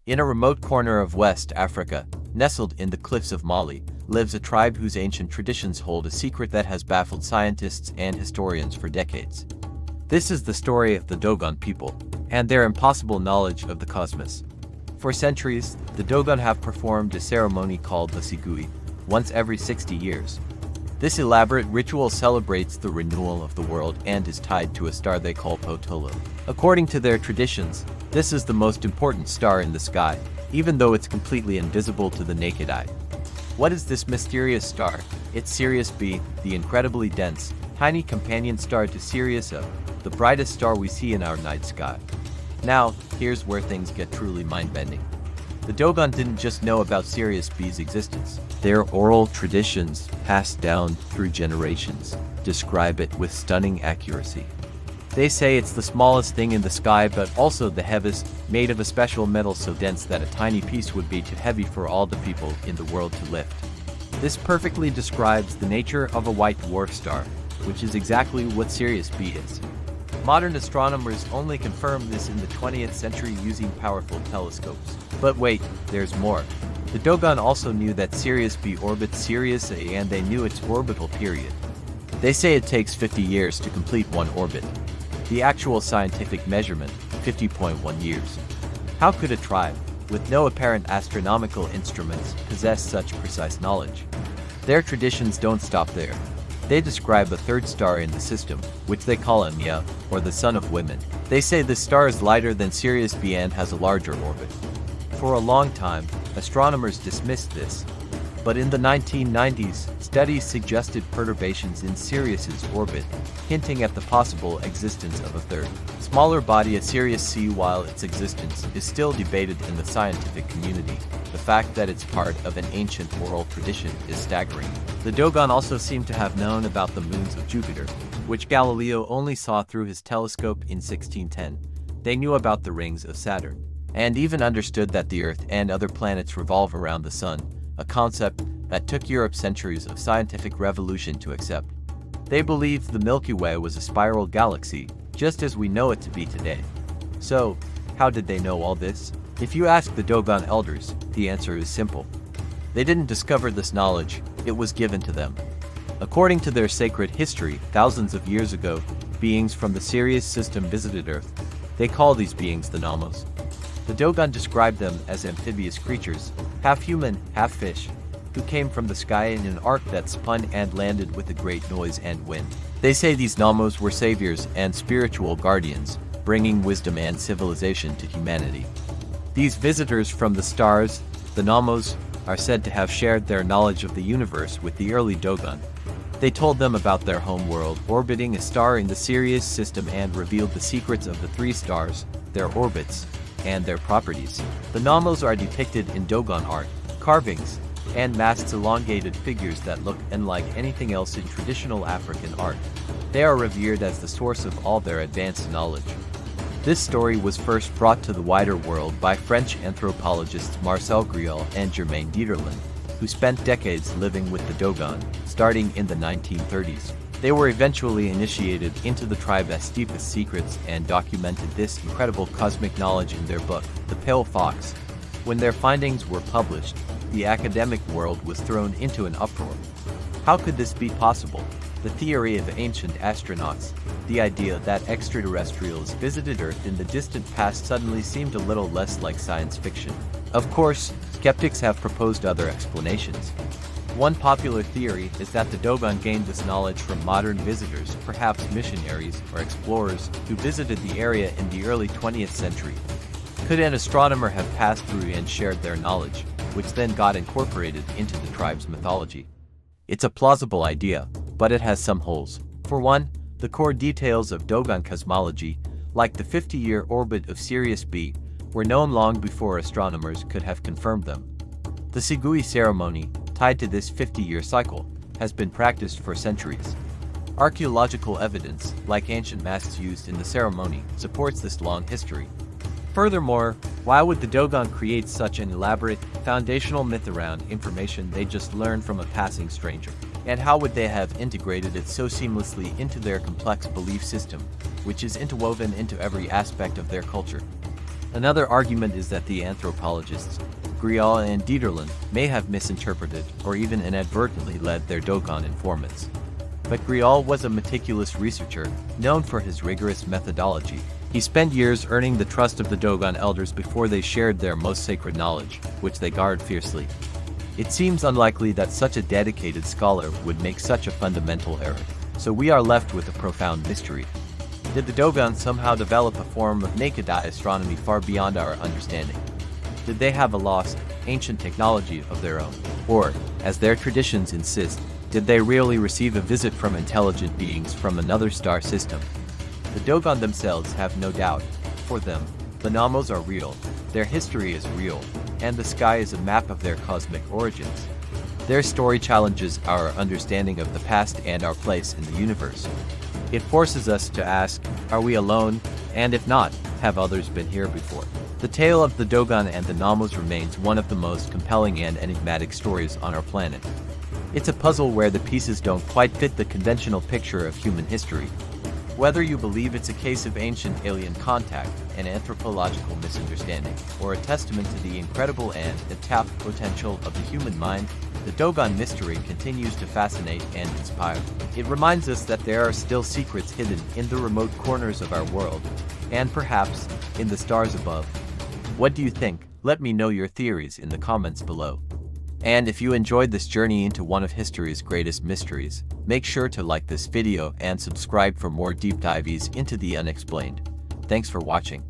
In a remote corner of West Africa, nestled in the cliffs of Mali, lives a tribe whose ancient traditions hold a secret that has baffled scientists and historians for decades. This is the story of the Dogon people, and their impossible knowledge of the cosmos. For centuries, the Dogon have performed a ceremony called the Sigui, once every 60 years. This elaborate ritual celebrates the renewal of the world and is tied to a star they call Potolo. According to their traditions, this is the most important star in the sky, even though it's completely invisible to the naked eye. What is this mysterious star? It's Sirius B, the incredibly dense, tiny companion star to Sirius A, the brightest star we see in our night sky. Now, here's where things get truly mind-bending. The Dogon didn't just know about Sirius B's existence. Their oral traditions, passed down through generations, describe it with stunning accuracy. They say it's the smallest thing in the sky but also the heaviest, made of a special metal so dense that a tiny piece would be too heavy for all the people in the world to lift. This perfectly describes the nature of a white dwarf star, which is exactly what Sirius B is. Modern astronomers only confirmed this in the 20th century using powerful telescopes. But wait, there's more. The Dogon also knew that Sirius B orbits Sirius A and they knew its orbital period. They say it takes 50 years to complete one orbit. The actual scientific measurement, 50.1 years. How could a tribe, with no apparent astronomical instruments, possess such precise knowledge? Their traditions don't stop there. They describe a third star in the system, which they call Enya, or the Sun of Women. They say this star is lighter than Sirius B and has a larger orbit. For a long time, astronomers dismissed this. But in the 1990s, studies suggested perturbations in Sirius's orbit, hinting at the possible existence of a third, smaller body at Sirius C. While its existence is still debated in the scientific community, the fact that it's part of an ancient oral tradition is staggering. The Dogon also seem to have known about the moons of Jupiter, which Galileo only saw through his telescope in 1610. They knew about the rings of Saturn, and even understood that the Earth and other planets revolve around the Sun, a concept that took Europe centuries of scientific revolution to accept. They believed the Milky Way was a spiral galaxy, just as we know it to be today. So, how did they know all this? If you ask the Dogon elders, the answer is simple. They didn't discover this knowledge, it was given to them. According to their sacred history, thousands of years ago, beings from the Sirius system visited Earth. They call these beings the Nommos. The Dogon described them as amphibious creatures, half human, half fish, who came from the sky in an ark that spun and landed with a great noise and wind. They say these Nommos were saviors and spiritual guardians, bringing wisdom and civilization to humanity. These visitors from the stars, the Nommos, are said to have shared their knowledge of the universe with the early Dogon. They told them about their home world orbiting a star in the Sirius system and revealed the secrets of the three stars, their orbits, and their properties. The Nommos are depicted in Dogon art, carvings, and masked elongated figures that look unlike anything else in traditional African art. They are revered as the source of all their advanced knowledge. This story was first brought to the wider world by French anthropologists Marcel Griol and Germain Dieterlen, who spent decades living with the Dogon, starting in the 1930s. They were eventually initiated into the tribe as deepest secrets and documented this incredible cosmic knowledge in their book, The Pale Fox. When their findings were published, the academic world was thrown into an uproar. How could this be possible? The theory of ancient astronauts, the idea that extraterrestrials visited Earth in the distant past, suddenly seemed a little less like science fiction. Of course, skeptics have proposed other explanations. One popular theory is that the Dogon gained this knowledge from modern visitors, perhaps missionaries or explorers who visited the area in the early 20th century. Could an astronomer have passed through and shared their knowledge, which then got incorporated into the tribe's mythology? It's a plausible idea, but it has some holes. For one, the core details of Dogon cosmology, like the 50-year orbit of Sirius B, were known long before astronomers could have confirmed them. The Sigui ceremony, tied to this 50-year cycle, has been practiced for centuries. Archaeological evidence, like ancient masks used in the ceremony, supports this long history. Furthermore, why would the Dogon create such an elaborate, foundational myth around information they just learned from a passing stranger? And how would they have integrated it so seamlessly into their complex belief system, which is interwoven into every aspect of their culture? Another argument is that the anthropologists, Grial and Dieterlen, may have misinterpreted or even inadvertently led their Dogon informants. But Grial was a meticulous researcher, known for his rigorous methodology. He spent years earning the trust of the Dogon elders before they shared their most sacred knowledge, which they guard fiercely. It seems unlikely that such a dedicated scholar would make such a fundamental error, so we are left with a profound mystery. Did the Dogon somehow develop a form of naked eye astronomy far beyond our understanding? Did they have a lost, ancient technology of their own? Or, as their traditions insist, did they really receive a visit from intelligent beings from another star system? The Dogon themselves have no doubt. For them, the Nommos are real, their history is real, and the sky is a map of their cosmic origins. Their story challenges our understanding of the past and our place in the universe. It forces us to ask, are we alone? And if not, have others been here before? The tale of the Dogon and the Nommos remains one of the most compelling and enigmatic stories on our planet. It's a puzzle where the pieces don't quite fit the conventional picture of human history. Whether you believe it's a case of ancient alien contact, an anthropological misunderstanding, or a testament to the incredible and untapped potential of the human mind, the Dogon mystery continues to fascinate and inspire. It reminds us that there are still secrets hidden in the remote corners of our world, and perhaps in the stars above. What do you think? Let me know your theories in the comments below. And if you enjoyed this journey into one of history's greatest mysteries, make sure to like this video and subscribe for more deep dives into the unexplained. Thanks for watching.